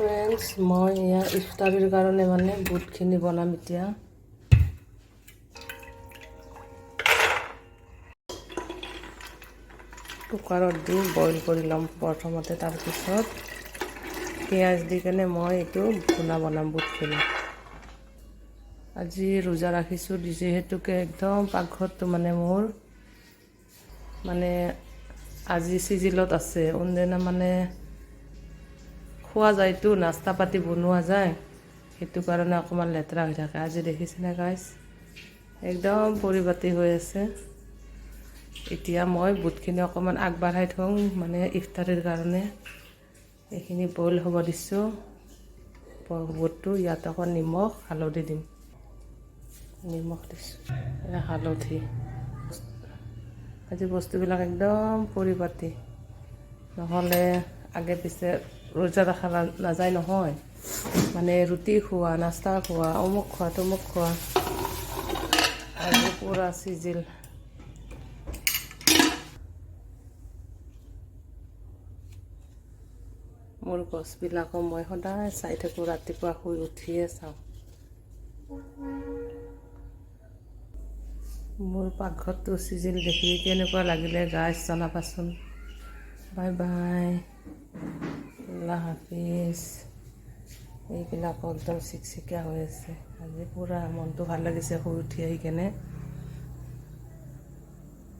Friends, মই এয়া ইফতাৰীৰ কাৰণে মানে বুটখিনি বনাম এতিয়া। কুকাৰত দি বইল কৰি ল'ম প্ৰথমতে, তাৰপিছত পিঁয়াজ দি কেনে মই এইটো ভুনা বনাম বুটখিনি। আজি ৰোজা ৰাখিছোঁ যিহেতুকে একদম পাকঘৰটো মানে মোৰ মানে আজি চিজিলত আছে। কোনদিনা মানে খোৱা যায়তো, নাস্তা পাতি বনোৱা যায়, সেইটো কাৰণে অকণমান লেতেৰা হৈ থাকে। আজি দেখিছেনে গাইছ, একদম পৰিপাটি হৈ আছে। এতিয়া মই বুটখিনি অকণমান আগবঢ়াই থওঁ মানে ইফতাৰীৰ কাৰণে। এইখিনি বইল হ'ব দিছোঁ। বুটটো ইয়াত অকণ নিমখ হালধি দিম। নিমখ দিছোঁ, হালধি। আজি বস্তুবিলাক একদম পৰিপাটি, নহ'লে আগে পিছে ৰোজা ৰখা নাযায় নহয়। মানে ৰুটি খোৱা, নাস্তা খোৱা, অমুক খোৱা, তমুক খোৱা। আজি পূৰা চিজিল। মোৰ গছবিলাকো মই সদায় চাই থাকোঁ, ৰাতিপুৱা শুই উঠিয়ে চাওঁ। মোৰ পাকঘৰটো চিজিল দেখি কেনেকুৱা লাগিলে গাইছ জনাবাচোন। Bye bye, Allah Hafiz. এইবিলাকো একদম চিকচিকীয়া হৈ আছে। আজি পূৰা মনটো ভাল লাগিছে শুই উঠি আহি কেনে।